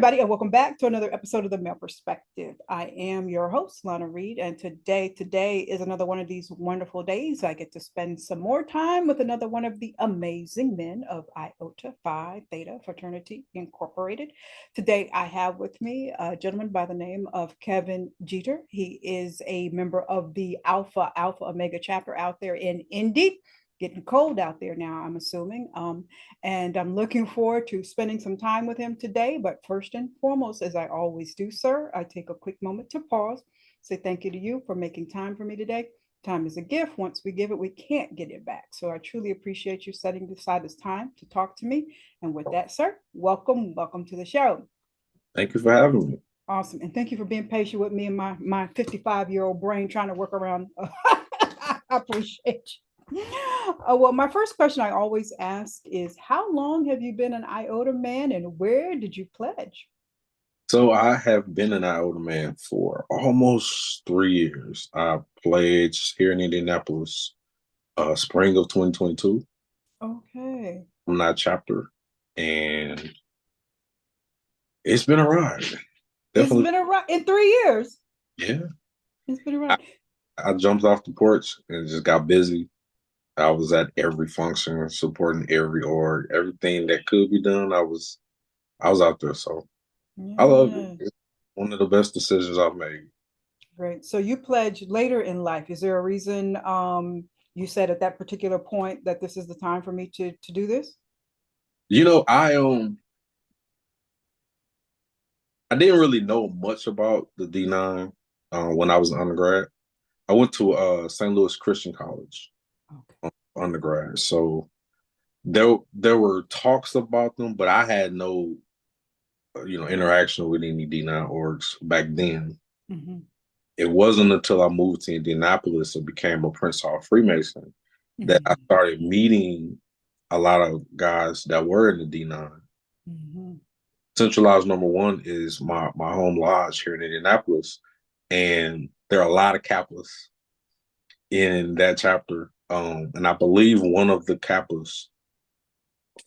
everybody, and welcome back to another episode of The Male Perspective. I am your host, Lana Reid, and today is another one of these wonderful days. I get to spend some more time with another one of the amazing men of Iota Phi Theta Fraternity Incorporated. Today, I have with me a gentleman by the name of 𝗙𝗘𝗥𝗏𝗘𝗏. He is a member of the Alpha Omega chapter out there in Indy. Getting cold out there now, I'm assuming. And I'm looking forward to spending some time with him today. But first and foremost, as I always do, sir, I take a quick moment to pause, say thank you to you for making time for me today. Time is a gift. Once we give it, we can't get it back. So I truly appreciate you setting aside this time to talk to me. And with that, sir, welcome to the show. Thank you for having me. Awesome. And thank you for being patient with me and my 55-year-old brain trying to work around. I appreciate you. Well, my first question I always ask is, how long have you been an Iota man and where did you pledge? So I have been an Iota man for almost 3 years. I pledged here in Indianapolis, spring of 2022. Okay. Alumni Chapter, and it's been a ride. Definitely. It's been a ride in 3 years. Yeah. It's been a ride. I jumped off the porch and just got busy. I was at every function, supporting every org, everything that could be done. I was out there. So yeah. I love it. It's one of the best decisions I've made. Great. So you pledged later in life. Is there a reason you said at that particular point that this is the time for me to do this? You know, I didn't really know much about the D9 when I was an undergrad. I went to St. Louis Christian College. Okay. Undergrad, so there were talks about them, but I had no interaction with any D9 orgs back then. Mm-hmm. It wasn't until I moved to Indianapolis and became a Prince Hall Freemason mm-hmm. that I started meeting a lot of guys that were in the D9. Mm-hmm. Central Lodge number 1 is my home lodge here in Indianapolis, and there are a lot of Kappas in that chapter. And I believe one of the Kappa's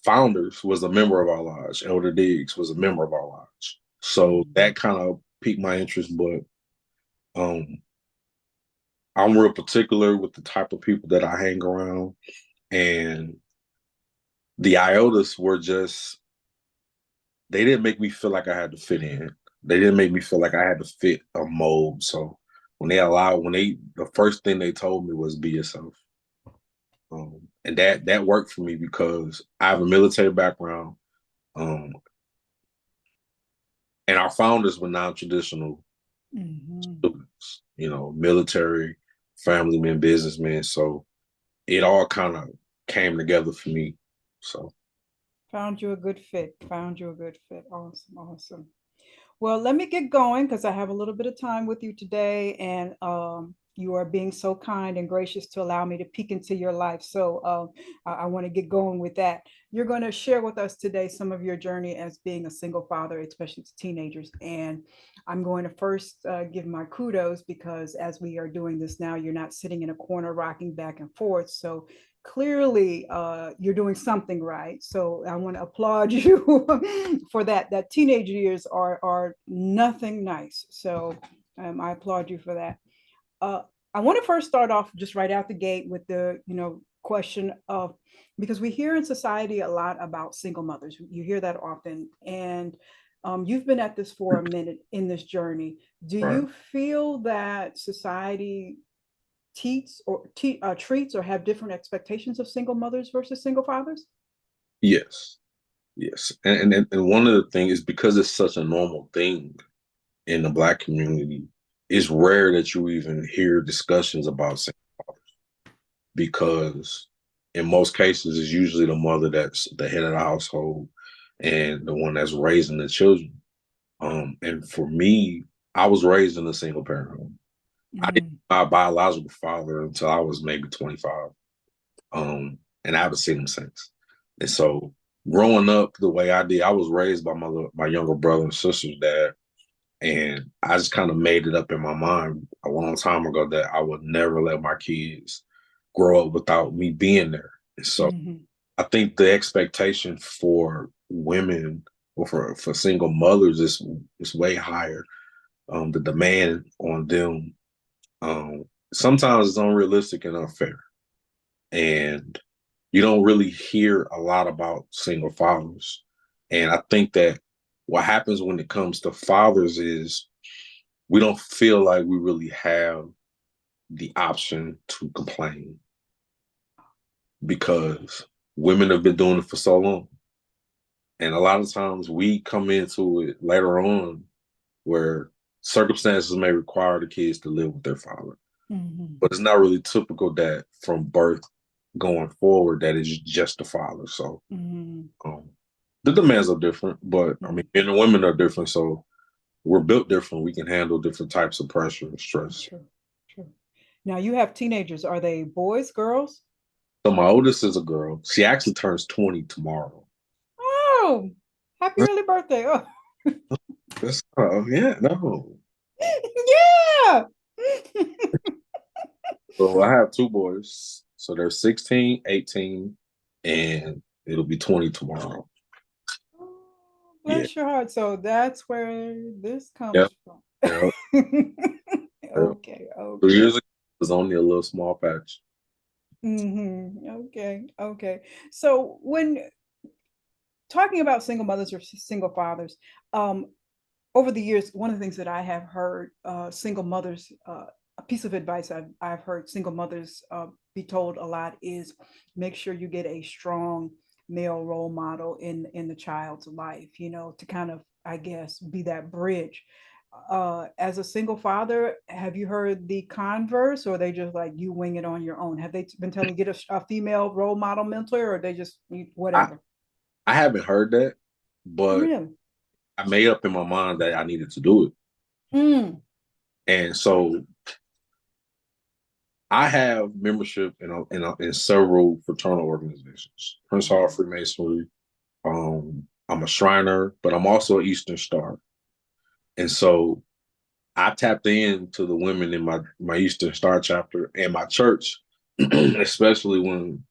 founders was a member of our lodge. 𝗙𝗘𝗥𝗏𝗘𝗏 was a member of our lodge. So that kind of piqued my interest, but I'm real particular with the type of people that I hang around. And the Iotas were they didn't make me feel like I had to fit in. They didn't make me feel like I had to fit a mold. So the first thing they told me was be yourself. And that worked for me because I have a military background, and our founders were non-traditional mm-hmm. students, military, family men, businessmen. So it all kind of came together for me. So found you a good fit. Awesome. Well, let me get going because I have a little bit of time with you today, and you are being so kind and gracious to allow me to peek into your life. So I want to get going with that. You're going to share with us today some of your journey as being a single father, especially to teenagers. And I'm going to first give my kudos because as we are doing this now, you're not sitting in a corner rocking back and forth. So clearly you're doing something right. So I want to applaud you for that. That teenage years are nothing nice. So I applaud you for that. I want to first start off just right out the gate with the question of, because we hear in society a lot about single mothers. You hear that often, and you've been at this for a minute in this journey. Do you feel that society treats or have different expectations of single mothers versus single fathers? Yes. And one of the things is because it's such a normal thing in the Black community, it's rare that you even hear discussions about single fathers, because in most cases it's usually the mother that's the head of the household and the one that's raising the children. And for me, I was raised in a single parent home. I didn't have my biological father until I was maybe 25. And I haven't seen him since. And so growing up the way I did, I was raised by my younger brother and sister's dad. And I just kind of made it up in my mind a long time ago that I would never let my kids grow up without me being there. And so I think the expectation for women or for single mothers, it's way higher. The demand on them sometimes it's unrealistic and unfair, and you don't really hear a lot about single fathers. And I think that what happens when it comes to fathers is we don't feel like we really have the option to complain because women have been doing it for so long. And a lot of times we come into it later on where circumstances may require the kids to live with their father. Mm-hmm. But it's not really typical that from birth going forward that is just the father. So the demands are different, but I mean, men and women are different. So we're built different. We can handle different types of pressure and stress. True, true. Now you have teenagers. Are they boys, girls? So my oldest is a girl. She actually turns 20 tomorrow. Oh, happy early birthday. Oh. That's, yeah, no. Yeah. So I have two boys. So they're 16, 18, and it'll be 20 tomorrow. Oh, bless your heart. So that's where this comes Yep. from. Yep. Okay. 2 years ago, it was only a little small patch. Okay. Okay. So when talking about single mothers or single fathers, over the years, one of the things that I have heard single mothers, a piece of advice I've heard single mothers be told a lot is make sure you get a strong male role model in the child's life, you know, to kind of, I guess, be that bridge. As a single father, have you heard the converse, or are they just like you wing it on your own? Have they been telling you get a female role model mentor, or they just whatever? I haven't heard that, but Really? I made up in my mind that I needed to do it. And so I have membership in several fraternal organizations. Prince Hall Freemasonry. I'm a Shriner, but I'm also an Eastern Star. And so I tapped into the women in my Eastern Star chapter and my church, especially when,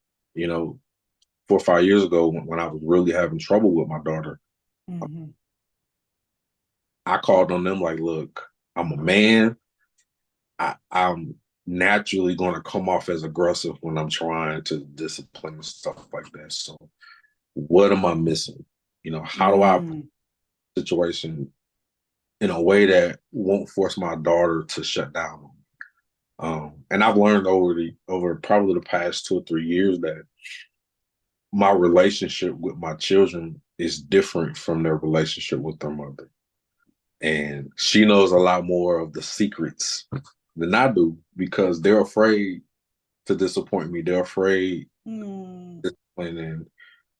4 or 5 years ago when I was really having trouble with my daughter. I called on them like, look, I'm a man. I'm naturally going to come off as aggressive when I'm trying to discipline and stuff like that. So what am I missing? How do I approach the situation in a way that won't force my daughter to shut down? And I've learned over probably the past 2 or 3 years that my relationship with my children is different from their relationship with their mother. And she knows a lot more of the secrets than I do because they're afraid to disappoint me. They're afraid and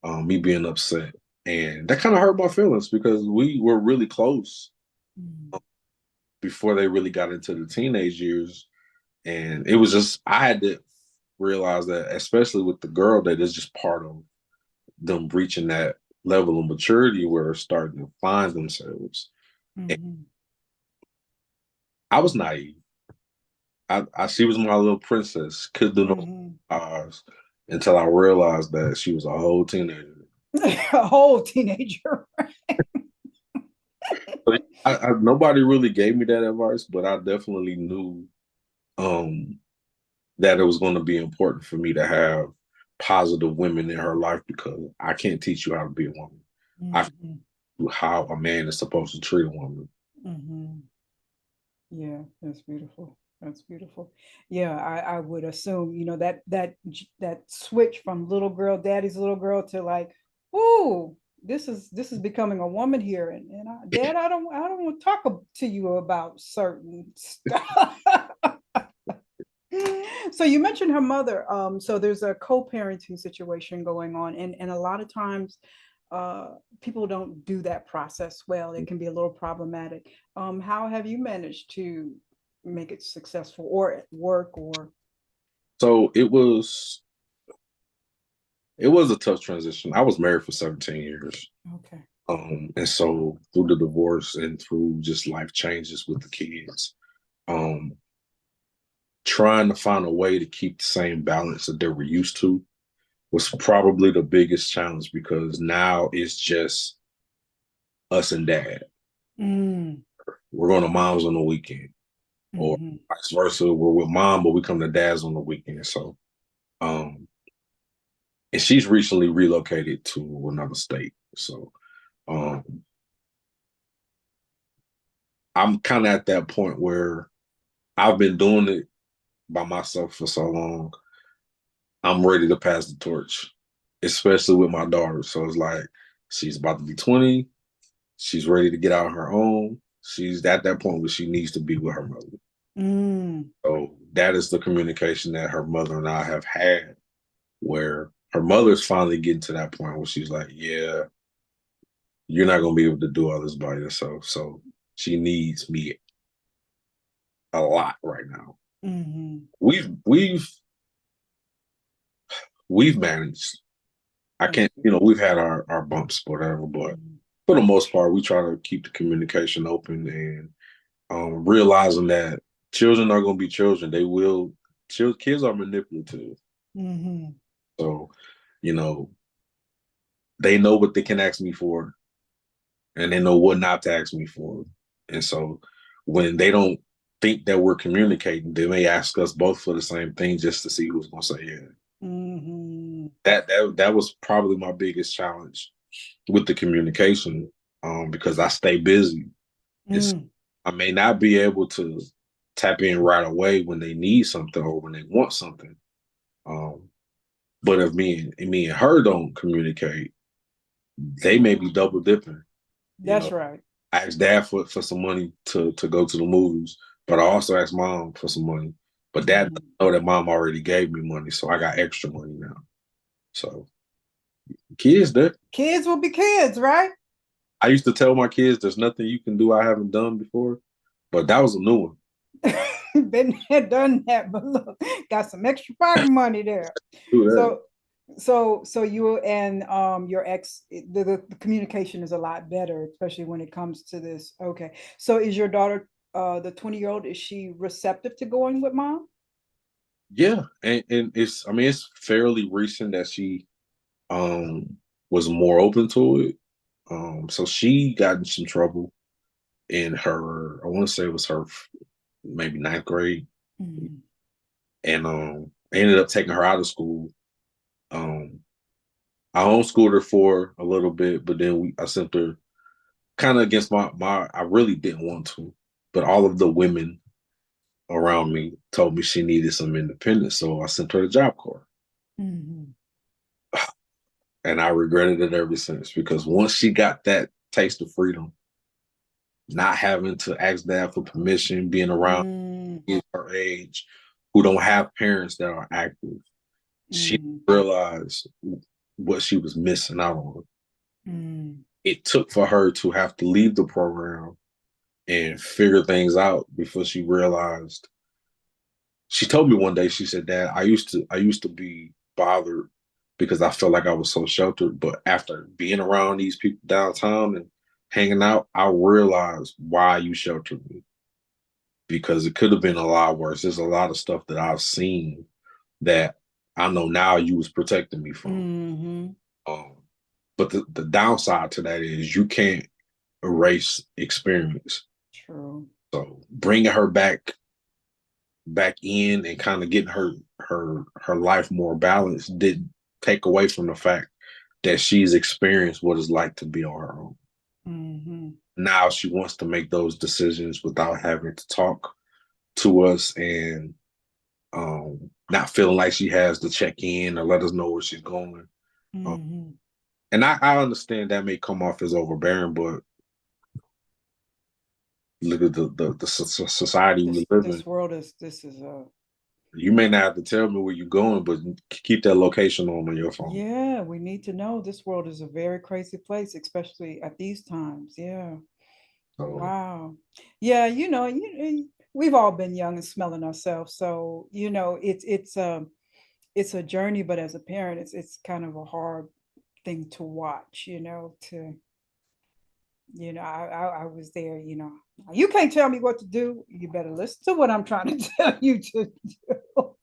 me being upset. And that kind of hurt my feelings because we were really close before they really got into the teenage years. And it was just, I had to realize that, especially with the girl, that it's just part of them reaching that level of maturity where they're starting to find themselves. I was naive. She was my little princess, could do no eyes until I realized that she was a whole teenager. A whole teenager. Nobody really gave me that advice, but I definitely knew that it was going to be important for me to have positive women in her life because I can't teach you how to be a woman. I know how a man is supposed to treat a woman. Yeah, that's beautiful. That's beautiful. Yeah, I would assume, that switch from little girl, daddy's little girl to like, ooh, this is becoming a woman here. And Dad, I don't want to talk to you about certain stuff. So you mentioned her mother. So there's a co-parenting situation going on, and a lot of times people don't do that process well. It can be a little problematic. How have you managed to make it successful or at work or? So it was a tough transition. I was married for 17 years. Okay. And so through the divorce and through just life changes with the kids, trying to find a way to keep the same balance that they were used to was probably the biggest challenge because now it's just us and dad. Mm. We're going to mom's on the weekend, or vice versa. We're with mom, but we come to dad's on the weekend. So, and she's recently relocated to another state. So, I'm kind of at that point where I've been doing it by myself for so long. I'm ready to pass the torch, especially with my daughter. So it's like she's about to be 20. She's ready to get out on her own. She's at that point where she needs to be with her mother. Mm. So that is the communication that her mother and I have had, where her mother's finally getting to that point where she's like, yeah, you're not going to be able to do all this by yourself. So she needs me a lot right now. Mm-hmm. We've managed. I can't, we've had our bumps, whatever, but for the most part, we try to keep the communication open and realizing that children are going to be children. Kids are manipulative. Mm-hmm. So, they know what they can ask me for, and they know what not to ask me for. And so when they don't think that we're communicating, they may ask us both for the same thing just to see who's going to say yeah. Mm-hmm. That was probably my biggest challenge with the communication, because I stay busy. I may not be able to tap in right away when they need something or when they want something. But if me and her don't communicate, they may be double dipping. That's right. I asked dad for some money to go to the movies, but I also asked mom for some money. But dad doesn't know that mom already gave me money, so I got extra money now. So kids will be kids, right? I used to tell my kids there's nothing you can do I haven't done before, but that was a new one. Been there, done that, but look, got some extra pocket money there. So you and your ex, the communication is a lot better, especially when it comes to this. Okay. So is your daughter, the 20-year-old, is she receptive to going with mom? Yeah. And it's fairly recent that she was more open to it. So she got in some trouble in her, I want to say it was her maybe ninth grade. Mm-hmm. And I ended up taking her out of school. I homeschooled her for a little bit, but then I sent her kind of against my I really didn't want to, but all of the women around me told me she needed some independence, so I sent her to Job Corps. Mm-hmm. And I regretted it ever since, because once she got that taste of freedom, not having to ask dad for permission, being around kids her age who don't have parents that are active, she realized what she was missing out on. It took for her to have to leave the program and figure things out before she realized. She told me one day, she said, Dad, I used to be bothered because I felt like I was so sheltered. But after being around these people downtown and hanging out, I realized why you sheltered me. Because it could have been a lot worse. There's a lot of stuff that I've seen that I know now you was protecting me from. But the downside to that is you can't erase experience. True. So bringing her back in and kind of getting her life more balanced didn't take away from the fact that she's experienced what it's like to be on her own. Now she wants to make those decisions without having to talk to us and not feeling like she has to check in or let us know where she's going. And I understand that may come off as overbearing, but look at the society we live in. This world is You may not have to tell me where you're going, but keep that location on your phone. Yeah, we need to know. This world is a very crazy place, especially at these times. Yeah. Wow. Yeah, we've all been young and smelling ourselves. So, it's a journey, but as a parent, it's kind of a hard thing to watch, I was there, you can't tell me what to do. You better listen to what I'm trying to tell you to do.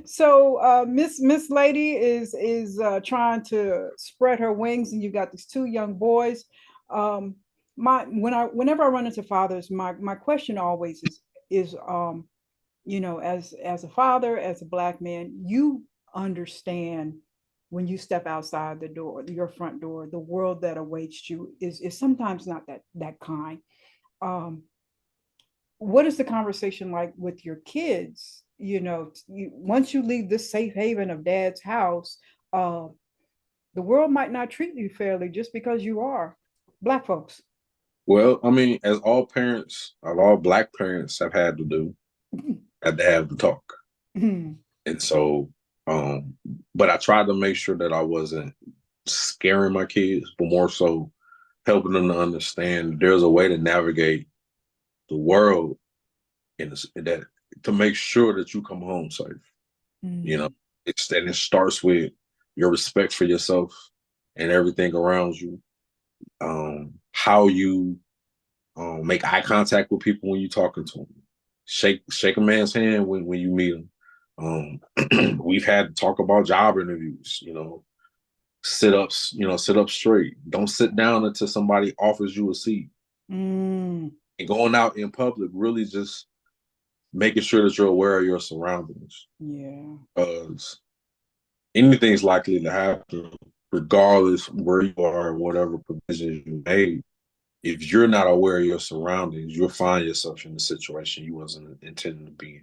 So Miss Lady is trying to spread her wings, and you got these two young boys. Whenever I run into fathers, my question always is as a father, as a Black man, you understand when you step outside the door, your front door, the world that awaits you is sometimes not that kind. Um, what is the conversation like with your kids? Once you leave this safe haven of dad's house, uh, the world might not treat you fairly just because you are Black folks. Well, I mean, as all parents, of all Black parents have had to do, had to have the talk. And so, but I tried to make sure that I wasn't scaring my kids, but more so helping them to understand there's a way to navigate the world in that to make sure that you come home safe. It starts with your respect for yourself and everything around you. How you make eye contact with people when you're talking to them. Shake a man's hand when you meet him. We've had to talk about job interviews, sit ups, sit up straight. Don't sit down until somebody offers you a seat. And going out in public, really just making sure that you're aware of your surroundings. Yeah. Because anything's likely to happen, regardless where you are and whatever provisions you made. If you're not aware of your surroundings, you'll find yourself in a situation you wasn't intending to be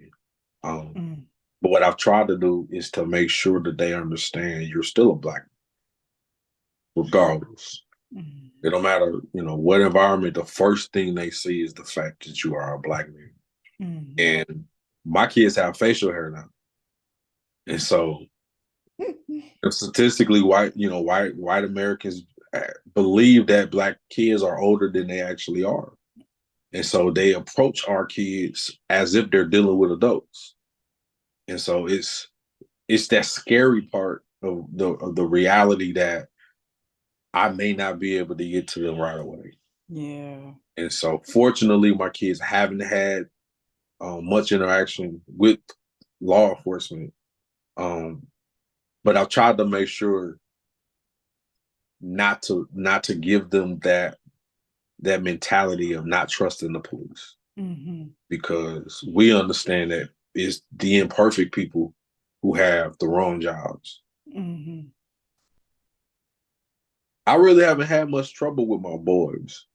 in. But what I've tried to do is to make sure that they understand you're still a Black man, regardless. It don't matter, what environment, the first thing they see is the fact that you are a Black man. And my kids have facial hair now. And so statistically, white Americans believe that Black kids are older than they actually are. And so they approach our kids as if they're dealing with adults. And so it's that scary part of the reality that I may not be able to get to them right away. Yeah. And so fortunately, my kids haven't had much interaction with law enforcement. But I've tried to make sure not to give them that mentality of not trusting the police. Because we understand that it's the imperfect people who have the wrong jobs. I really haven't had much trouble with my boys.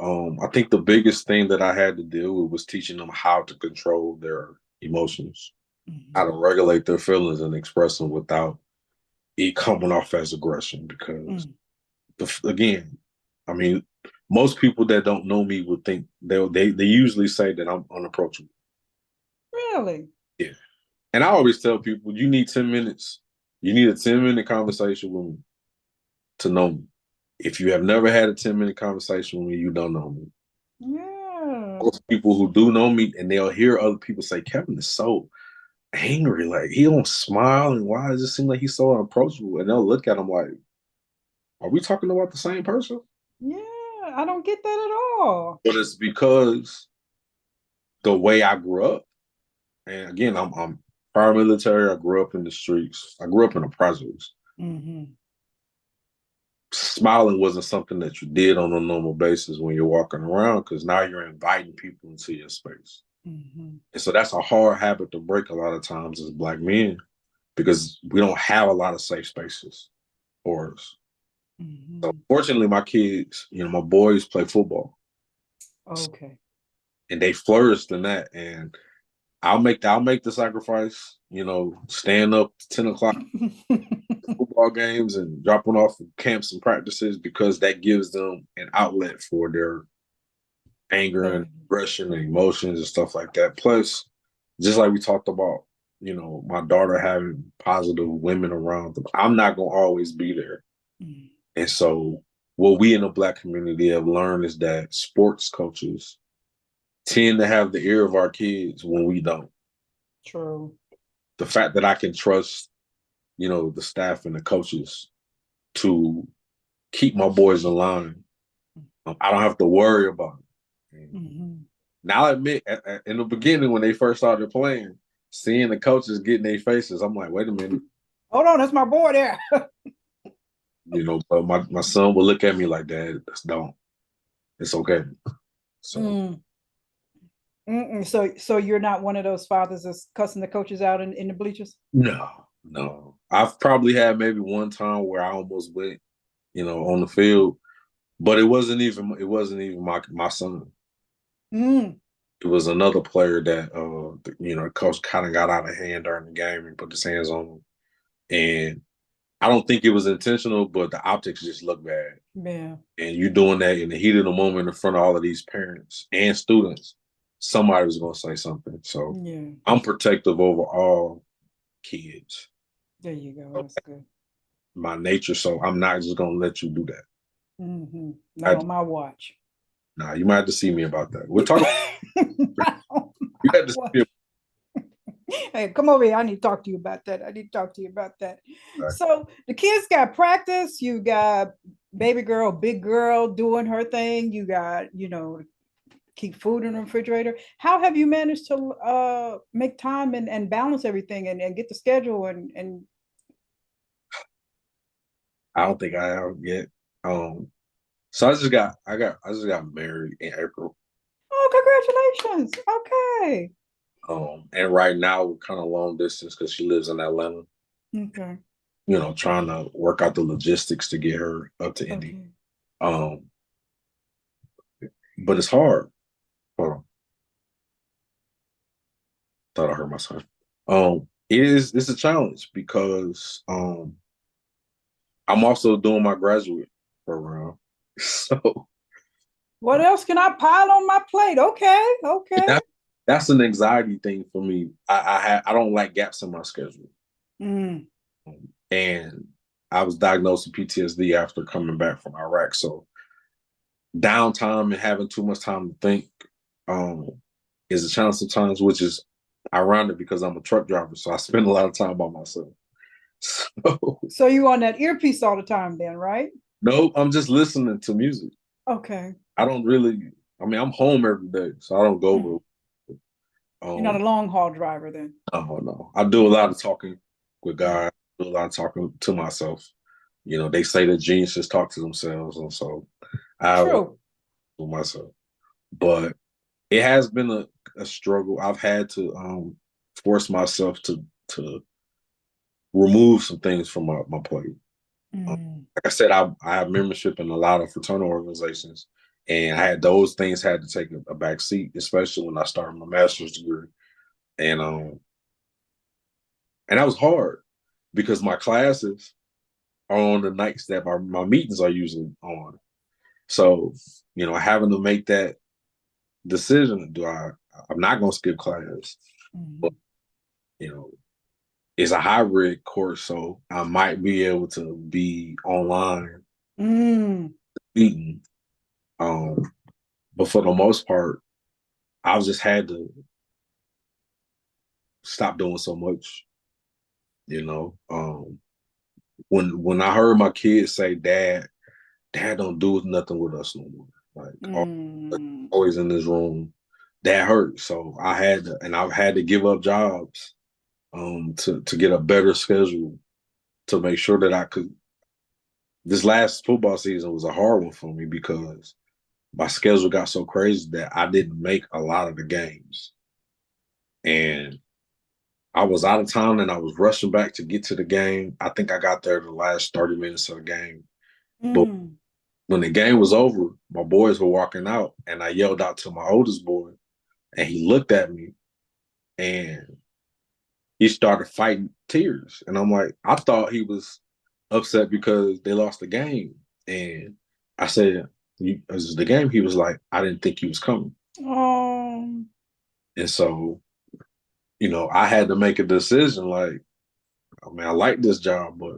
I think the biggest thing that I had to deal with was teaching them how to control their emotions, how to regulate their feelings and express them without it coming off as aggression. Because again, I mean, most people that don't know me would think they usually say that I'm unapproachable. Really? Yeah. And I always tell people, you need 10 minutes. You need a 10-minute conversation with me to know me. If you have never had a 10-minute conversation with me, you don't know me. Yeah. Most people who do know me, and they'll hear other people say, Kevin is so angry. Like, he don't smile. And why does it seem like he's so unapproachable? And they'll look at him like, are we talking about the same person? Yeah, I don't get that at all. But it's because the way I grew up, and again, I'm paramilitary. I grew up in the streets. I grew up in the projects. Smiling wasn't something that you did on a normal basis when you're walking around, because now you're inviting people into your space. And so that's a hard habit to break a lot of times as Black men, because we don't have a lot of safe spaces for us. So fortunately, my kids, my boys play football. Okay. And they flourished in that. And I'll make the sacrifice, stand up 10 o'clock football games and dropping off camps and practices, because that gives them an outlet for their anger and aggression and emotions and stuff like that. Plus, just like we talked about, my daughter having positive women around them, I'm not going to always be there. And so what we in the Black community have learned is that sports coaches tend to have the ear of our kids when we don't. True. The fact that I can trust, the staff and the coaches to keep my boys in line, I don't have to worry about it. Now, I admit, in the beginning when they first started playing, seeing the coaches getting their faces, I'm like, wait a minute. Hold on, that's my boy there. But my son will look at me like, Dad, don't. it's okay. So So you're not one of those fathers that's cussing the coaches out in the bleachers? no. I've probably had maybe one time where I almost went, on the field, but it wasn't even my son. Mm. It was another player that coach kind of got out of hand during the game and put his hands on him. And I don't think it was intentional, but the optics just look bad. Yeah. And you doing that in the heat of the moment in front of all of these parents and students, somebody was going to say something. So Yeah. I'm protective over all kids. There you go. That's good. My nature, so I'm not just going to let you do that. Not on my watch. Nah, you might have to see me about that. We're talking. You had to see me. Hey, come over here. I need to talk to you about that. Right. So the kids got practice. You got baby girl, big girl doing her thing. You got, keep food in the refrigerator. How have you managed to make time and balance everything and get the schedule and I don't think I have yet. So I just got married in April. Oh, congratulations. Okay. And right now we're kind of long distance because she lives in Atlanta. Okay. Trying to work out the logistics to get her up to Indy. Okay. But it's hard. Hold on. Thought I heard my son. It's a challenge because I'm also doing my graduate program. So What else can I pile on my plate? Okay. Okay. that's an anxiety thing for me. I don't like gaps in my schedule. Mm. And I was diagnosed with PTSD after coming back from Iraq. So downtime and having too much time to think um, is a challenge sometimes, which is ironic because I'm a truck driver, so I spend a lot of time by myself. So you on that earpiece all the time then, right? No, I'm just listening to music. Okay. I don't really. I mean, I'm home every day, so I don't go Mm. over. You're not a Um, long haul driver then. no. I do a lot of talking with God. Do a lot of talking to myself. They say that geniuses talk to themselves, and so I have a lot True. with myself. But it has been a struggle. I've had to force myself to remove some things from my plate. Mm. Like I said, I have membership in a lot of fraternal organizations, and I had those things had to take a back seat, especially when I started my master's degree, and that was hard because my classes are on the nights that my meetings are usually on. So having to make that decision, I'm not going to skip class, but Mm. you know it's a hybrid course, so I might be able to be online Mm. speaking. But for the most part, I've just had to stop doing so much. You know, when I heard my kids say, Dad don't do nothing with us no more. Mm. Always in this room, that hurt. So I've had to give up jobs to get a better schedule to make sure that I could. This last football season was a hard one for me because my schedule got so crazy that I didn't make a lot of the games. And I was out of town and I was rushing back to get to the game. I think I got there the last 30 minutes of the game. But Mm. when the game was over, my boys were walking out and I yelled out to my oldest boy and he looked at me and he started fighting tears. And I'm like, I thought he was upset because they lost the game. And I said, this is the game. He was like, I didn't think he was coming. Oh. And so, I had to make a decision like, I mean, I like this job, but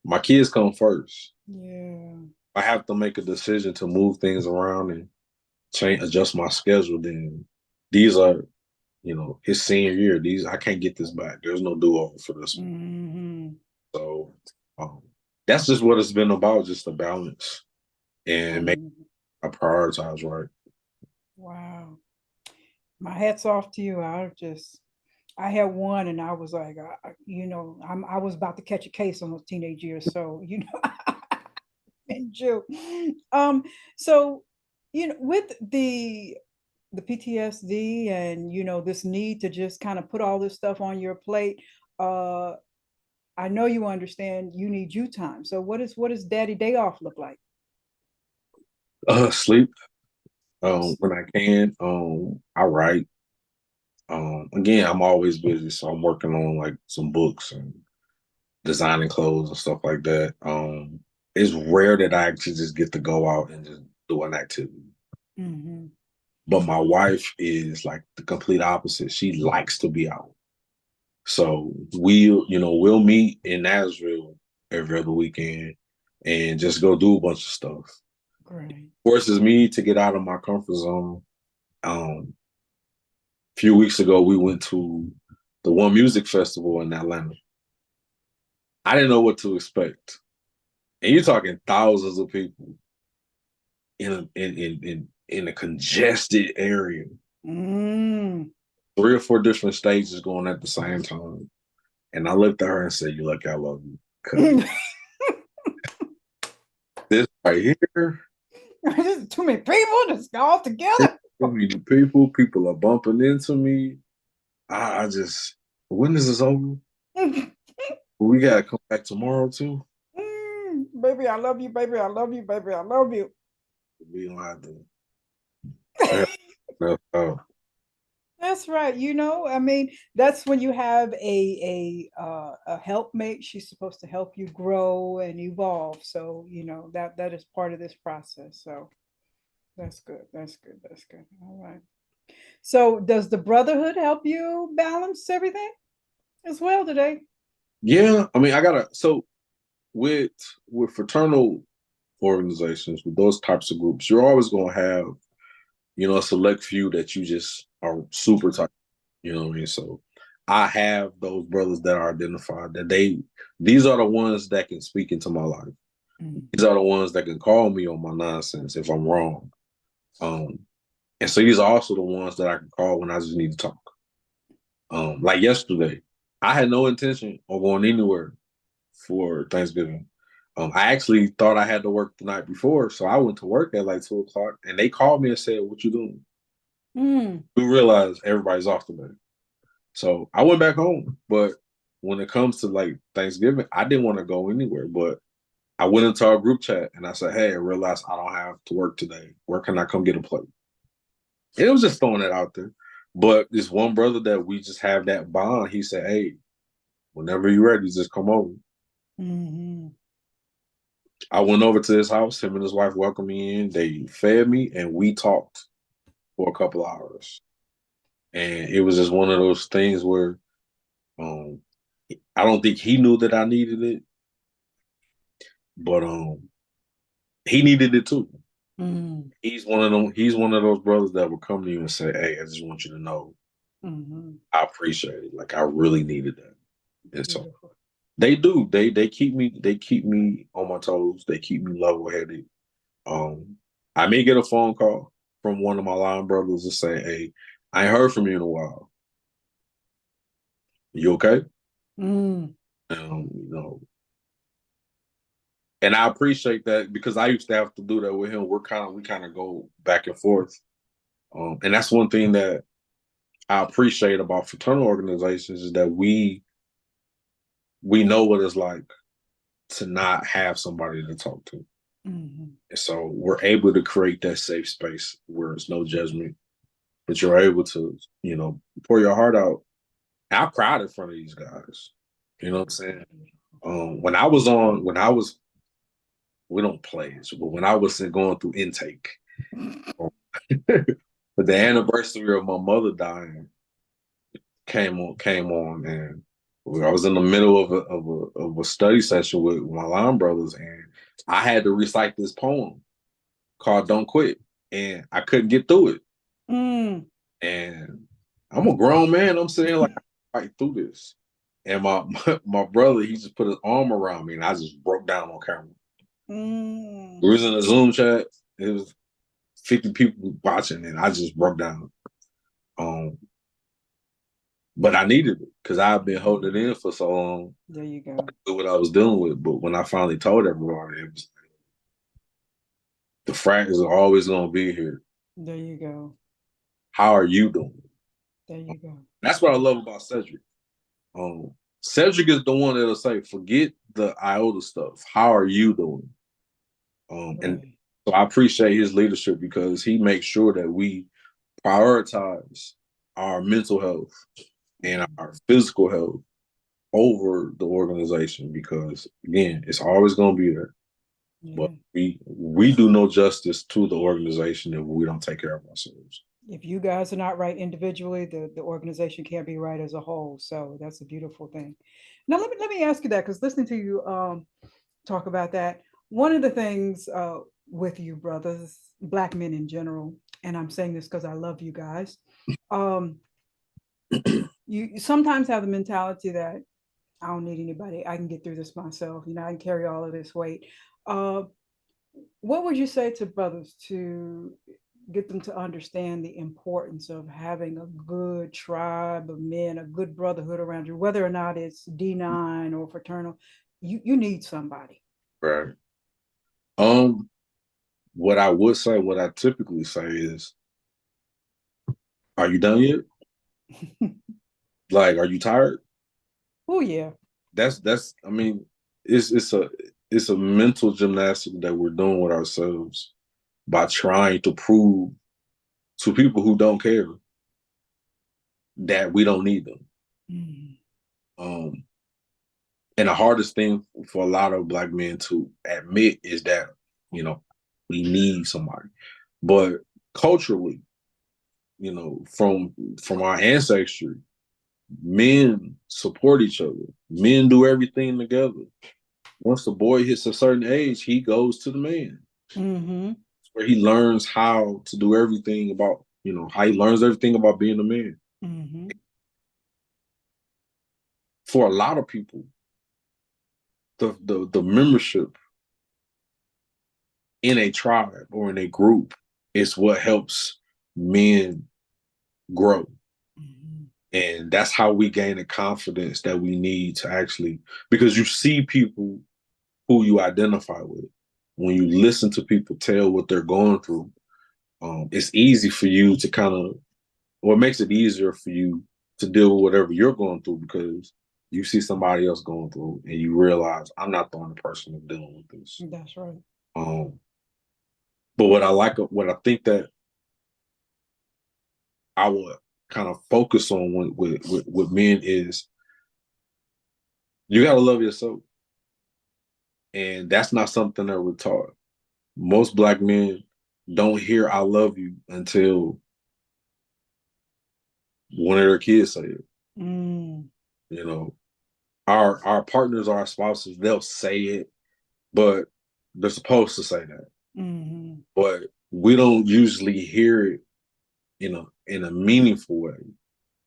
my kids come first. Yeah. I have to make a decision to move things around and adjust my schedule. Then these are, his senior year. I can't get this back. There's no do over for this one. Mm-hmm. So that's just what it's been about, just a balance and make I prioritize right. Wow. My hat's off to you. I had one and I was like, I was about to catch a case on those teenage years. So, and Jew. So with the PTSD and, this need to just kind of put all this stuff on your plate, I know you understand you need you time. So what does daddy day off look like? Sleep. When I can. I write. Again, I'm always busy, so I'm working on like some books and designing clothes and stuff like that. It's rare that I actually just get to go out and just do an activity. Mm-hmm. But my wife is like the complete opposite. She likes to be out. So we'll meet in Nashville every other weekend and just go do a bunch of stuff. Great. Forces me to get out of my comfort zone. A few weeks ago, we went to the One Music Festival in Atlanta. I didn't know what to expect, and you're talking thousands of people in a congested area. Mm. 3 or 4 different stages going at the same time. And I looked at her and said, "You lucky I love you, because this right here, There's too many people just all together. too many people are bumping into me. I just, when is this over? We gotta come back tomorrow too." Baby, I love you, baby. I love you, baby. I love you. We don't have to. Oh, That's right. I mean, that's when you have a helpmate. She's supposed to help you grow and evolve. So, that is part of this process. So that's good. That's good. That's good. All right. So does the brotherhood help you balance everything as well today? yeah. I mean, so with fraternal organizations, with those types of groups, you're always gonna have, a select few that you just are super tight. You know what I mean? So I have those brothers that are identified that these are the ones that can speak into my life. Mm. These are the ones that can call me on my nonsense if I'm wrong. And so these are also the ones that I can call when I just need to talk. Like yesterday, I had no intention of going anywhere for Thanksgiving. I actually thought I had to work the night before, so I went to work at like 2 o'clock, and they called me and said, "What you doing?" Mm. We realized everybody's off today, so I went back home. But when it comes to like Thanksgiving, I didn't want to go anywhere. But I went into our group chat and I said, "Hey, I realized I don't have to work today. Where can I come get a plate?" And it was just throwing it out there. But this one brother that we just have that bond, he said, "Hey, whenever you're ready, just come over." Mm-hmm. I went over to his house. Him and his wife welcomed me in. They fed me, and we talked for a couple hours. And it was just one of those things where um, I don't think he knew that I needed it, but he needed it too. Mm-hmm. He's one of them. He's one of those brothers that will come to you and say, "Hey, I just want you to know, Mm-hmm. I appreciate it. Like I really needed that." And so Beautiful. they do. They keep me. They keep me on my toes. They keep me level headed. I may get a phone call from one of my line brothers and say, "Hey, I ain't heard from you in a while. You okay?" Mm. Um, you know, and I appreciate that because I used to have to do that with him. We kind of go back and forth. And that's one thing that I appreciate about fraternal organizations is that we know what it's like to not have somebody to talk to. Mm-hmm. And so we're able to create that safe space where it's no judgment, but you're able to, pour your heart out. I cried in front of these guys. You know what I'm saying? When I was, we don't play it, but when I was going through intake, um, but the anniversary of my mother dying came on, and I was in the middle of a study session with my line brothers, and I had to recite this poem called "Don't Quit," and I couldn't get through it. Mm. And I'm a grown man. I'm saying like I fight through this. And my brother, he just put his arm around me, and I just broke down on camera. Mm. We was in a Zoom chat. It was 50 people watching, and I just broke down. Um, but I needed it because I've been holding it in for so long. There you go. What I was dealing with, but when I finally told everybody, it was The frat is always going to be here. There you go. How are you doing? There you go. That's what I love about Cedric. Cedric is the one that'll say, forget the Iota stuff. How are you doing? And Right. so I appreciate his leadership because he makes sure that we prioritize our mental health and our physical health over the organization, because again, it's always going to be there. Yeah. But we do no justice to the organization if we don't take care of ourselves. If you guys are not right individually, the organization can't be right as a whole. So that's a beautiful thing. Now let me ask you that, because listening to you talk about that, one of the things with you brothers, Black men in general, and I'm saying this because I love you guys, you sometimes have the mentality that I don't need anybody. I can get through this myself. You know, I can carry all of this weight. Uh, what would you say to brothers to get them to understand the importance of having a good tribe of men, a good brotherhood around you, whether or not it's D9 or fraternal? You need somebody. Right. What I would say, what I typically say is, are you done yet? Like, are you tired? Oh yeah. That's I mean, it's a mental gymnastic that we're doing with ourselves by trying to prove to people who don't care that we don't need them. Mm. Um, and the hardest thing for a lot of Black men to admit is that, you know, we need somebody. But culturally, you know, from our ancestry, men support each other. Men do everything together. Once the boy hits a certain age, he goes to the man. Mm-hmm. Where he learns how to do everything about, you know, how he learns everything about being a man. Mm-hmm. For a lot of people, the membership in a tribe or in a group is what helps men grow. Mm-hmm. And that's how we gain the confidence that we need to actually, because you see people who you identify with. When you listen to people tell what they're going through, it's easy for you to kind of, or it makes it easier for you to deal with whatever you're going through, because you see somebody else going through and you realize I'm not the only person that's dealing with this. That's right. But what I think that I would kind of focus on with men is, you got to love yourself. And that's not something that we're taught. Most Black men don't hear "I love you" until one of their kids say it. Mm. You know, our partners, our spouses, they'll say it, but they're supposed to say that. Mm-hmm. But we don't usually hear it, you know, in a meaningful way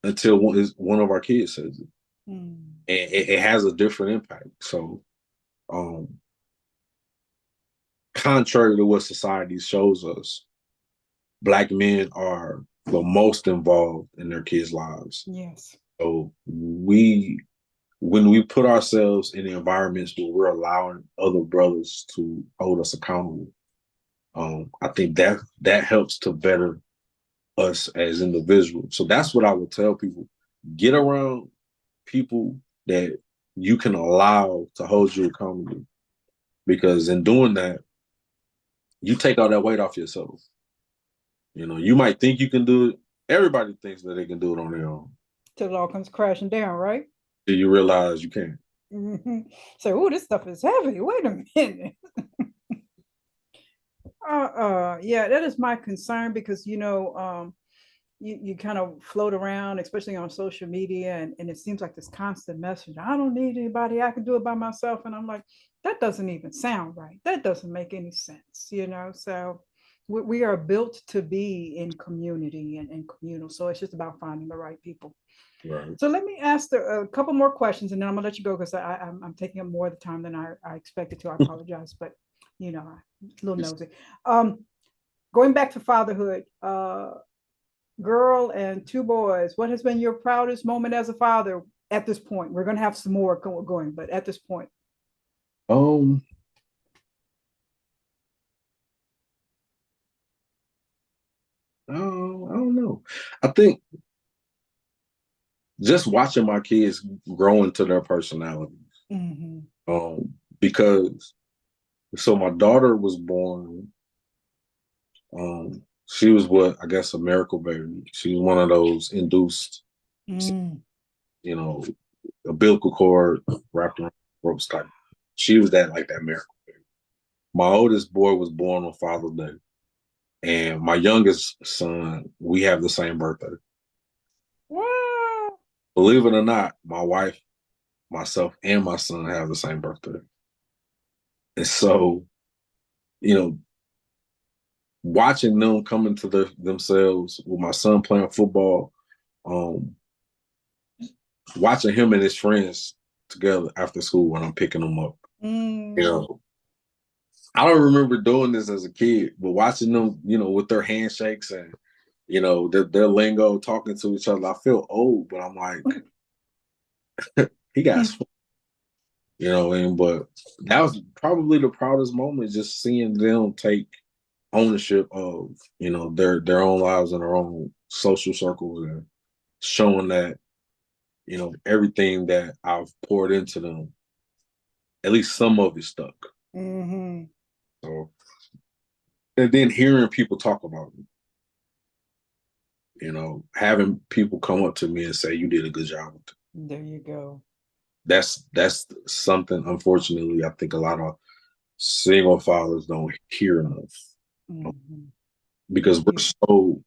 until one of our kids says it. Mm. And it has a different impact. So, contrary to what society shows us, Black men are the most involved in their kids' lives. Yes. So when we put ourselves in environments where we're allowing other brothers to hold us accountable, I think that helps to better us as individuals. So that's what I would tell people: get around people that you can allow to hold you accountable, because in doing that, you take all that weight off yourself. You know, you might think you can do it. Everybody thinks that they can do it on their own, Till it all comes crashing down, right? till you realize you can't. Mm-hmm. So, oh, this stuff is heavy. Wait a minute. Yeah, that is my concern, because you kind of float around, especially on social media, and it seems like this constant message. I don't need anybody. I can do it by myself. And I'm like, that doesn't even sound right. That doesn't make any sense, you know? So we are built to be in community and communal. So it's just about finding the right people. Right. So let me ask a couple more questions, and then I'm gonna let you go, because I'm taking up more of the time than I expected to. I apologize, but I'm a little nosy. Um, Going back to fatherhood, girl and two boys, what has been your proudest moment as a father at this point? We're gonna have some more going, but at this point. Um, I don't know. I think just watching my kids grow into their personalities. Mm-hmm. Because so my daughter was born. She was what I guess a miracle baby. She was one of those induced, Mm. you know, umbilical cord wrapped around ropes type. She was that miracle baby. My oldest boy was born on Father's Day, and my youngest son, we have the same birthday. Wow. Believe it or not, my wife, myself, and my son have the same birthday. And so, you know, watching them come into themselves with my son playing football, um, watching him and his friends together after school when I'm picking them up. Mm. You know, I don't remember doing this as a kid, but watching them, with their handshakes and their lingo, talking to each other, I feel old, but I'm like, he got, but that was probably the proudest moment, just seeing them take ownership of, their own lives and their own social circles, and showing that, everything that I've poured into them, at least some of it stuck. Mm-hmm. So, and then hearing people talk about me, having people come up to me and say, "You did a good job with it." There you go. That's something, unfortunately, I think a lot of single fathers don't hear enough, Mm-hmm. because we're so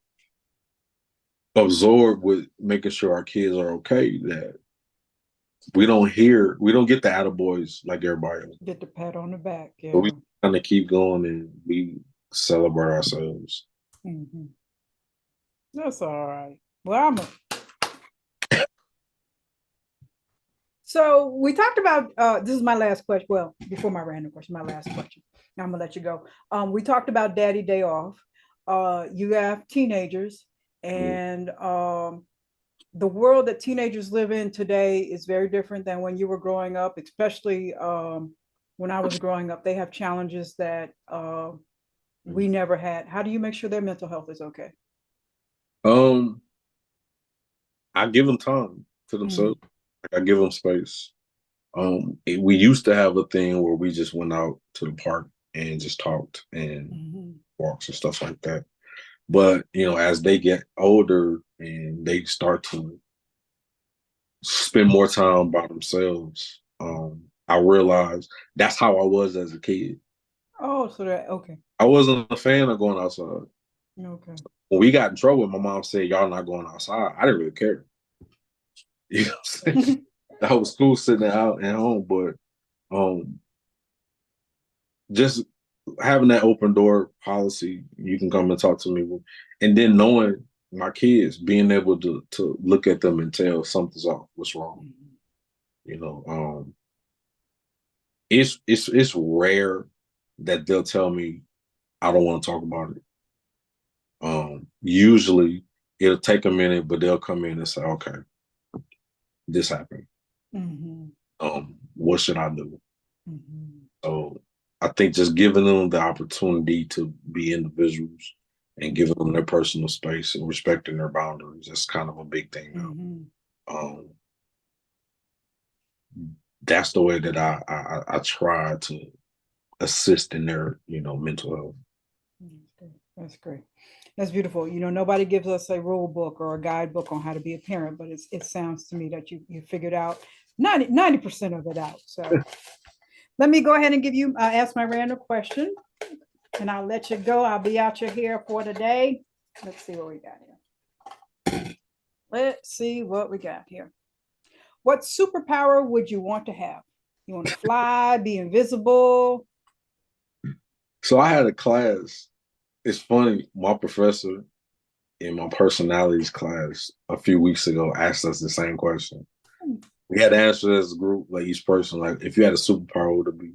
absorbed with making sure our kids are okay that we don't get the attaboys like everybody else. Get the pat on the back. But Yeah. we kind of keep going and we celebrate ourselves. Mm-hmm. That's all right. Well, so we talked about this is my last question. Well, before my random question, my last question. Now I'm gonna let you go. We talked about Daddy Day Off. You have teenagers, and the world that teenagers live in today is very different than when you were growing up, especially when I was growing up. They have challenges that we never had. How do you make sure their mental health is okay? I give them time to Mm. themselves. I give them space. We used to have a thing where we just went out to the park and just talked and walks and stuff like that. But as they get older and they start to spend more time by themselves, I realized that's how I was as a kid. Oh, so that okay. I wasn't a fan of going outside. Okay. When we got in trouble, my mom said, "Y'all not going outside." I didn't really care. You know what I'm saying? I was cool sitting out at home, but just having that open door policy, you can come and talk to me, and then knowing my kids, being able to look at them and tell something's off, what's wrong. It's rare that they'll tell me I don't want to talk about it. Usually it'll take a minute, but they'll come in and say, "Okay, this happened. What should I do?" So I think just giving them the opportunity to be individuals and giving them their personal space and respecting their boundaries, that's kind of a big thing now. That's the way that I try to assist in their mental health. That's great. That's beautiful. Nobody gives us a rule book or a guidebook on how to be a parent, but it sounds to me that you figured out 90% of it out. So let me go ahead and ask my random question, and I'll let you go. I'll be out your hair for today. Let's see what we got here. Let's see what we got here. What superpower would you want to have? You want to fly, be invisible? So I had a class. It's funny, my professor in my personalities class a few weeks ago asked us the same question. We had to answer as a group, like each person, like if you had a superpower, what would it be?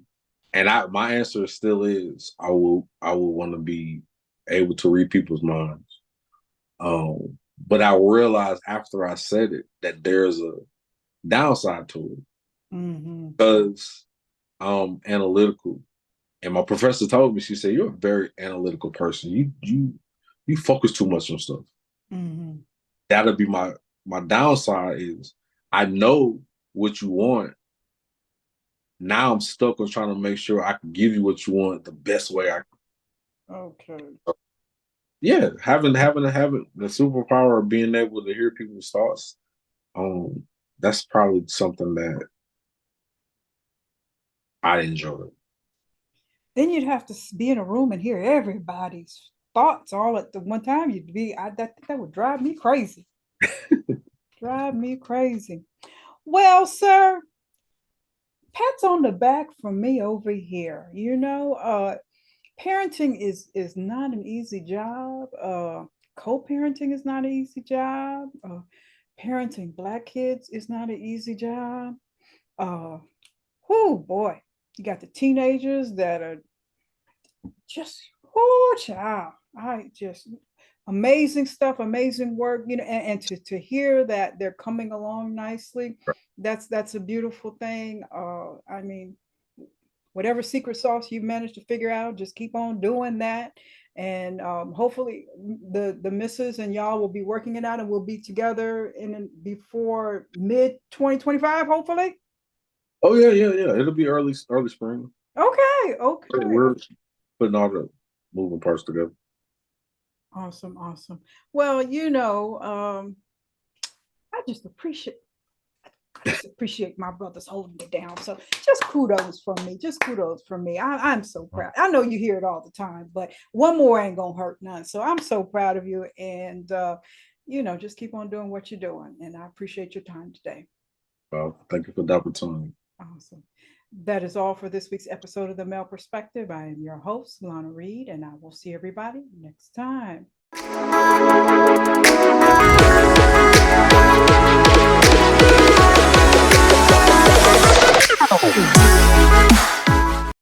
And my answer still is I will want to be able to read people's minds. But I realized after I said it that there's a downside to it, because I'm analytical. And my professor told me, she said, "You're a very analytical person. you focus too much on stuff. Mm-hmm. That'll be my downside is I know what you want. Now I'm stuck on trying to make sure I can give you what you want the best way I can. Okay. Yeah, having the superpower of being able to hear people's thoughts, that's probably something that I enjoy. Then you'd have to be in a room and hear everybody's thoughts all at the one time. That would drive me crazy. Drive me crazy. Well, sir, pats on the back from me over here. Parenting is not an easy job. Co-parenting is not an easy job. Parenting Black kids is not an easy job. Oh boy, you got the teenagers that are just, oh child, I just amazing stuff, amazing work, and to hear that they're coming along nicely, that's a beautiful thing. I mean, whatever secret sauce you've managed to figure out, just keep on doing that. And hopefully the missus and y'all will be working it out and we'll be together before mid 2025, hopefully. Oh yeah. It'll be early spring. Okay. We're putting all the moving parts together. Awesome. Well, I just appreciate my brothers holding it down. So just kudos from me. I'm so proud. I know you hear it all the time, but one more ain't gonna hurt none. So I'm so proud of you, and just keep on doing what you're doing. And I appreciate your time today. Well, thank you for the opportunity. Awesome. That is all for this week's episode of The Male Perspective. I am your host, Lana Reid, and I will see everybody next time. Oh.